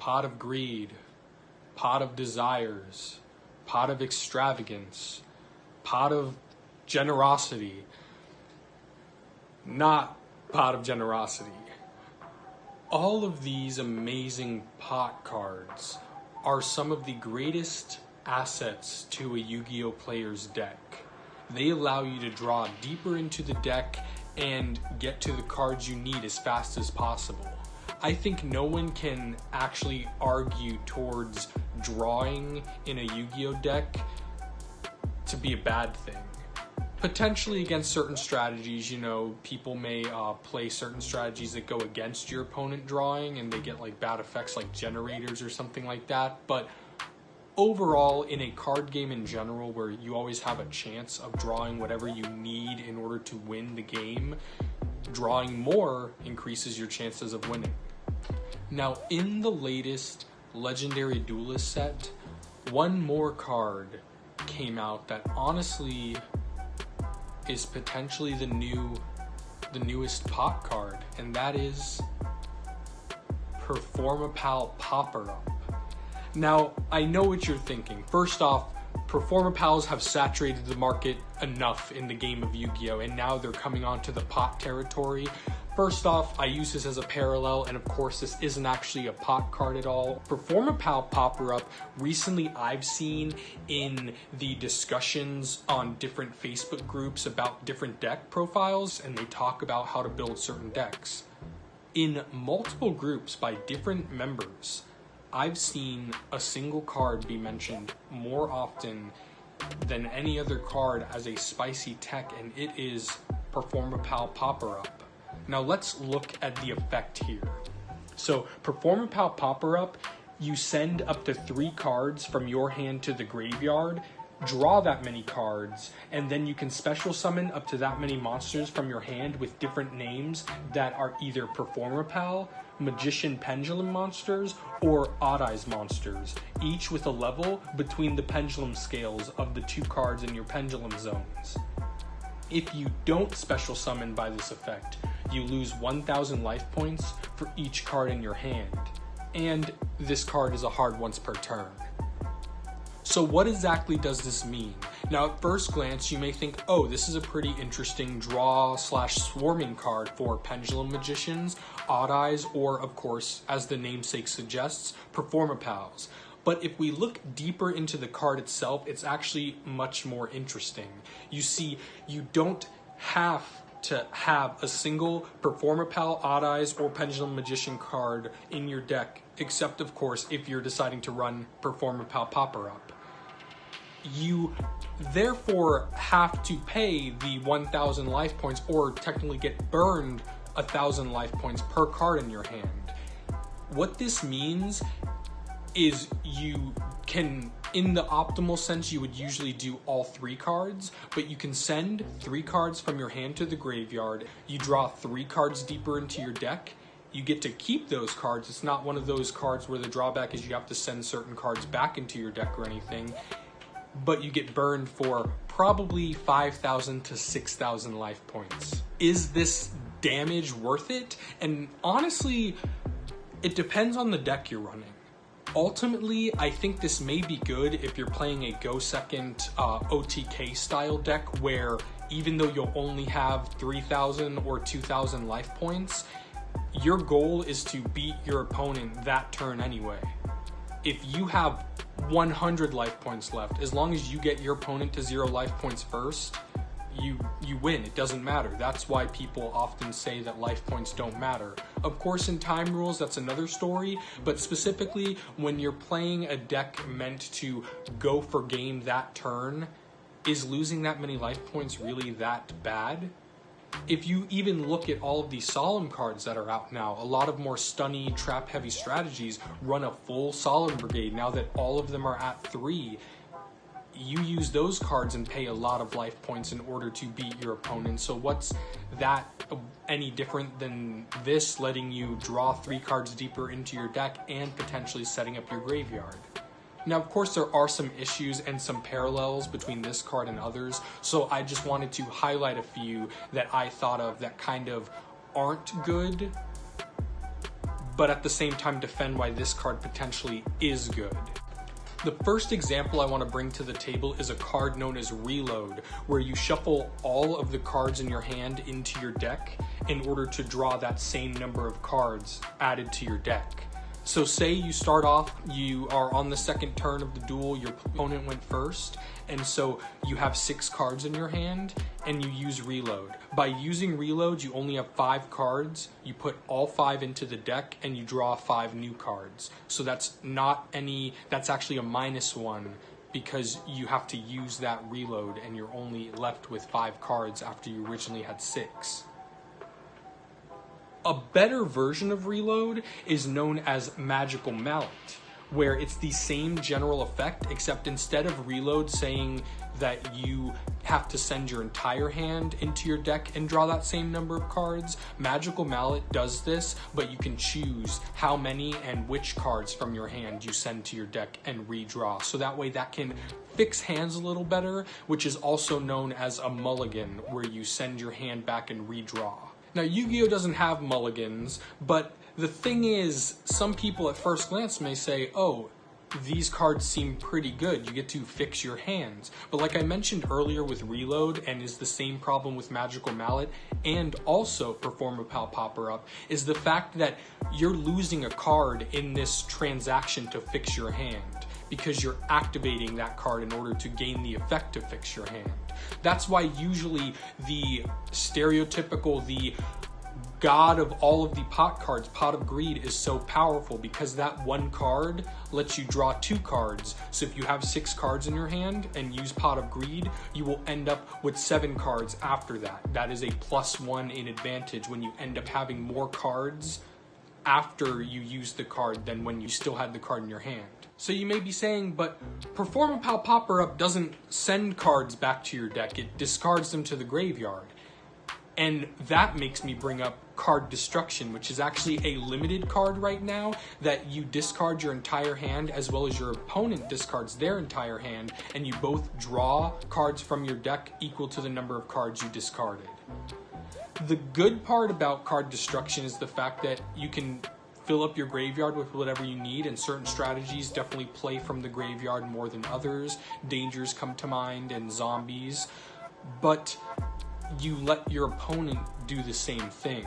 Pot of Greed, Pot of Desires, Pot of Extravagance, Pot of Generosity, not Pot of Generosity. All of these amazing pot cards are some of the greatest assets to a Yu-Gi-Oh player's deck. They allow you to draw deeper into the deck and get to the cards you need as fast as possible. I think no one can actually argue towards drawing in a Yu-Gi-Oh deck to be a bad thing. Potentially against certain strategies, people may play certain strategies that go against your opponent drawing and they get like bad effects like generators or something like that. But overall, in a card game in general where you always have a chance of drawing whatever you need in order to win the game, drawing more increases your chances of winning. Now, in the latest Legendary Duelist set, one more card came out that honestly is potentially the newest pot card, and that is Performapal Popper Up. Now, I know what you're thinking. First off, Performapals have saturated the market enough in the game of Yu-Gi-Oh! And now they're coming onto the pot territory. First off, I use this as a parallel, and of course this isn't actually a pot card at all. Performapal Popper Up, recently I've seen in the discussions on different Facebook groups about different deck profiles, and they talk about how to build certain decks. In multiple groups by different members, I've seen a single card be mentioned more often than any other card as a spicy tech, and it is Performapal Popper Up. Now let's look at the effect here. So Performapal Popper Up, you send up to 3 cards from your hand to the graveyard, draw that many cards, and then you can special summon up to that many monsters from your hand with different names that are either Performapal, Magician Pendulum monsters, or Odd Eyes monsters, each with a level between the pendulum scales of the 2 cards in your pendulum zones. If you don't special summon by this effect, you lose 1,000 life points for each card in your hand, and this card is a hard once per turn. So what exactly does this mean? Now at first glance you may think, oh, this is a pretty interesting draw/swarming card for Pendulum Magicians, Odd Eyes, or of course, as the namesake suggests, Performapals. But if we look deeper into the card itself, it's actually much more interesting. You see, you don't have to have a single Performapal, Odd Eyes, or Pendulum Magician card in your deck, except of course if you're deciding to run Performapal Popper Up. You therefore have to pay the 1,000 life points, or technically get burned 1,000 life points per card in your hand. What this means is you can, in the optimal sense, you would usually do all 3 cards, but you can send 3 cards from your hand to the graveyard. You draw 3 cards deeper into your deck. You get to keep those cards. It's not one of those cards where the drawback is you have to send certain cards back into your deck or anything, but you get burned for probably 5,000 to 6,000 life points. Is this damage worth it? And honestly, it depends on the deck you're running. Ultimately, I think this may be good if you're playing a Go Second OTK style deck where even though you'll only have 3,000 or 2,000 life points, your goal is to beat your opponent that turn anyway. If you have 100 life points left, as long as you get your opponent to 0 life points first, you win. It doesn't matter. That's why people often say that life points don't matter. Of course, in time rules, that's another story, but specifically when you're playing a deck meant to go for game that turn, is losing that many life points really that bad? If you even look at all of these Solemn cards that are out now, a lot of more stunny, trap-heavy strategies run a full Solemn Brigade now that all of them are at 3. You use those cards and pay a lot of life points in order to beat your opponent. So what's that any different than this letting you draw 3 cards deeper into your deck and potentially setting up your graveyard? Now, of course, there are some issues and some parallels between this card and others, so I just wanted to highlight a few that I thought of that kind of aren't good, but at the same time defend why this card potentially is good. The first example I want to bring to the table is a card known as Reload, where you shuffle all of the cards in your hand into your deck in order to draw that same number of cards added to your deck. So say you start off, you are on the second turn of the duel, your opponent went first, and so you have 6 cards in your hand, and you use Reload. By using Reload, you only have 5 cards, you put all 5 into the deck, and you draw 5 new cards. So that's actually a -1, because you have to use that Reload, and you're only left with 5 cards after you originally had 6. A better version of Reload is known as Magical Mallet, where it's the same general effect, except instead of Reload saying that you have to send your entire hand into your deck and draw that same number of cards, Magical Mallet does this, but you can choose how many and which cards from your hand you send to your deck and redraw. So that way that can fix hands a little better, which is also known as a mulligan, where you send your hand back and redraw. Now, Yu-Gi-Oh! Doesn't have mulligans, but the thing is, some people at first glance may say, oh, these cards seem pretty good, you get to fix your hands. But like I mentioned earlier with Reload, and is the same problem with Magical Mallet, and also Performapal Popper Up, is the fact that you're losing a card in this transaction to fix your hand, because you're activating that card in order to gain the effect to fix your hand. That's why usually the stereotypical, the god of all of the pot cards, Pot of Greed, is so powerful, because that one card lets you draw 2 cards. So if you have 6 cards in your hand and use Pot of Greed, you will end up with 7 cards after that. That is a +1 in advantage when you end up having more cards after you use the card than when you still had the card in your hand. So you may be saying, but Performapal Popper Up doesn't send cards back to your deck, it discards them to the graveyard. And that makes me bring up Card Destruction, which is actually a limited card right now that you discard your entire hand as well as your opponent discards their entire hand, and you both draw cards from your deck equal to the number of cards you discarded. The good part about Card Destruction is the fact that you can fill up your graveyard with whatever you need, and certain strategies definitely play from the graveyard more than others. Dangers come to mind, and zombies. But you let your opponent do the same thing.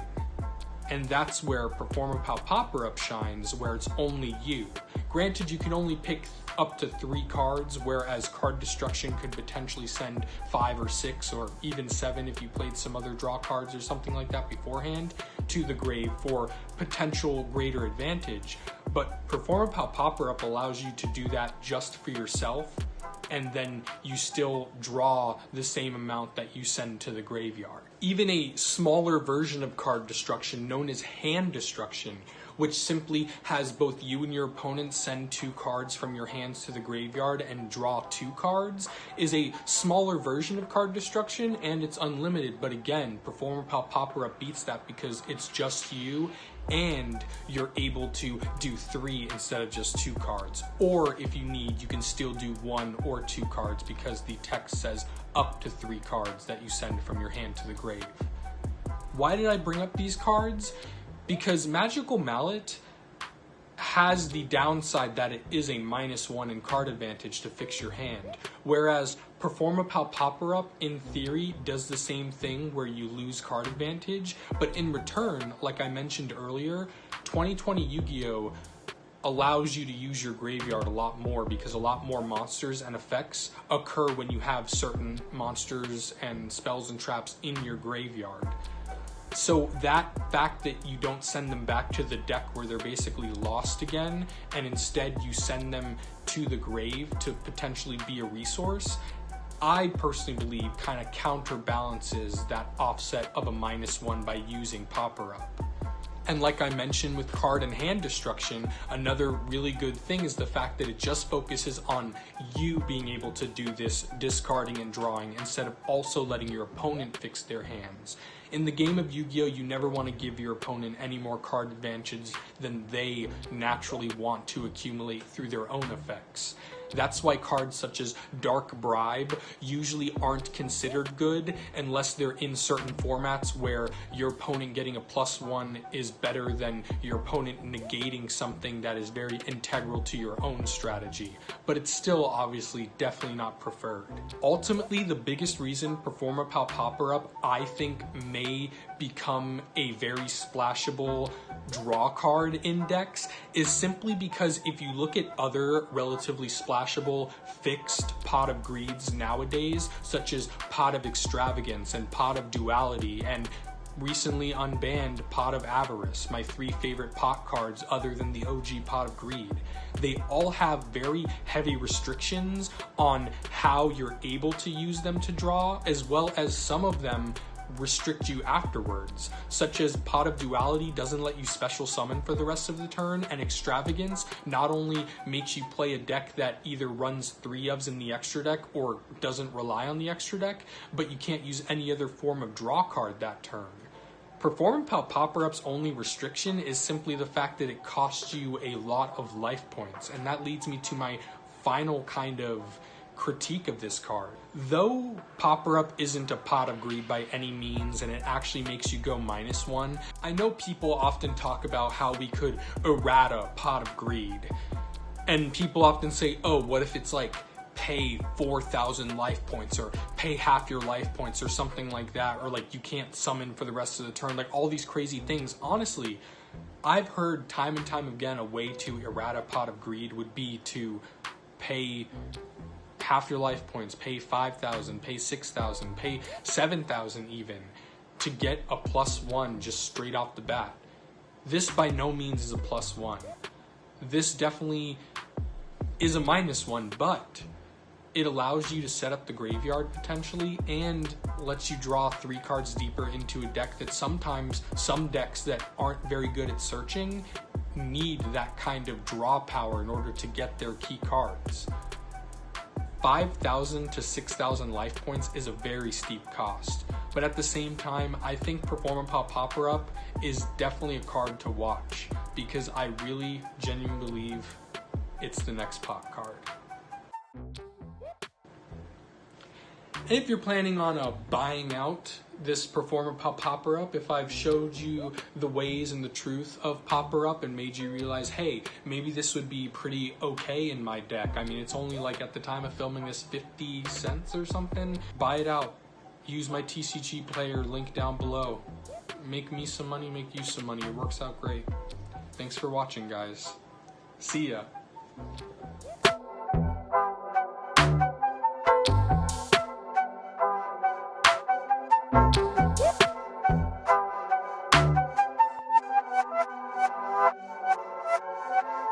And that's where Performapal Popper Up shines, where it's only you. Granted, you can only pick up to 3 cards, whereas Card Destruction could potentially send 5 or 6 or even 7 if you played some other draw cards or something like that beforehand to the grave for potential greater advantage. But Performapal Popper Up allows you to do that just for yourself, and then you still draw the same amount that you send to the graveyard. Even a smaller version of Card Destruction, known as Hand Destruction, which simply has both you and your opponent send 2 cards from your hands to the graveyard and draw 2 cards, is a smaller version of Card Destruction, and it's unlimited. But again, Performapal Popper Up beats that because it's just you, and you're able to do 3 instead of just 2 cards. Or if you need, you can still do 1 or 2 cards, because the text says up to 3 cards that you send from your hand to the grave. Why did I bring up these cards? Because Magical Mallet has the downside that it is a -1 in card advantage to fix your hand, whereas Performapal Popper Up, in theory, does the same thing where you lose card advantage, but in return, like I mentioned earlier, 2020 Yu-Gi-Oh! Allows you to use your graveyard a lot more, because a lot more monsters and effects occur when you have certain monsters and spells and traps in your graveyard. So that fact that you don't send them back to the deck where they're basically lost again, and instead you send them to the grave to potentially be a resource, I personally believe kind of counterbalances that offset of a -1 by using Popper Up. And like I mentioned with Card and Hand Destruction, another really good thing is the fact that it just focuses on you being able to do this discarding and drawing instead of also letting your opponent fix their hands. In the game of Yu-Gi-Oh! You never want to give your opponent any more card advantage than they naturally want to accumulate through their own effects. That's why cards such as Dark Bribe usually aren't considered good unless they're in certain formats where your opponent getting a +1 is better than your opponent negating something that is very integral to your own strategy. But it's still obviously definitely not preferred. Ultimately, the biggest reason Performapal Popper Up, I think, may become a very splashable draw card index is simply because if you look at other relatively splashable fixed Pot of Greeds nowadays, such as Pot of Extravagance and Pot of Duality and recently unbanned Pot of Avarice, my 3 favorite pot cards other than the OG Pot of Greed, they all have very heavy restrictions on how you're able to use them to draw, as well as some of them restrict you afterwards, such as Pot of Duality doesn't let you special summon for the rest of the turn, and Extravagance not only makes you play a deck that either runs 3 ofs in the extra deck or doesn't rely on the extra deck, but you can't use any other form of draw card that turn. Performapal Popper Up's only restriction is simply the fact that it costs you a lot of life points, and that leads me to my final kind of critique of this card. Though Popper Up isn't a Pot of Greed by any means, and it actually makes you go -1, I know people often talk about how we could errata Pot of Greed. And people often say, oh, what if it's like pay 4,000 life points or pay half your life points or something like that, or like you can't summon for the rest of the turn, like all these crazy things. Honestly, I've heard time and time again a way to errata Pot of Greed would be to pay half your life points, pay 5,000, pay 6,000, pay 7,000 even, to get a +1 just straight off the bat. This by no means is a +1. This definitely is a -1, but it allows you to set up the graveyard potentially and lets you draw 3 cards deeper into a deck that sometimes some decks that aren't very good at searching need that kind of draw power in order to get their key cards. 5,000 to 6,000 life points is a very steep cost, but at the same time, I think Performapal Popper Up is definitely a card to watch because I really genuinely believe it's the next pot card. And if you're planning on buying out this Performapal Popper Up, if I've showed you the ways and the truth of Popper Up and made you realize, hey, maybe this would be pretty okay in my deck. I mean, it's only like at the time of filming this 50 cents or something. Buy it out. Use my TCG player link down below. Make me some money, make you some money. It works out great. Thanks for watching, guys. See ya.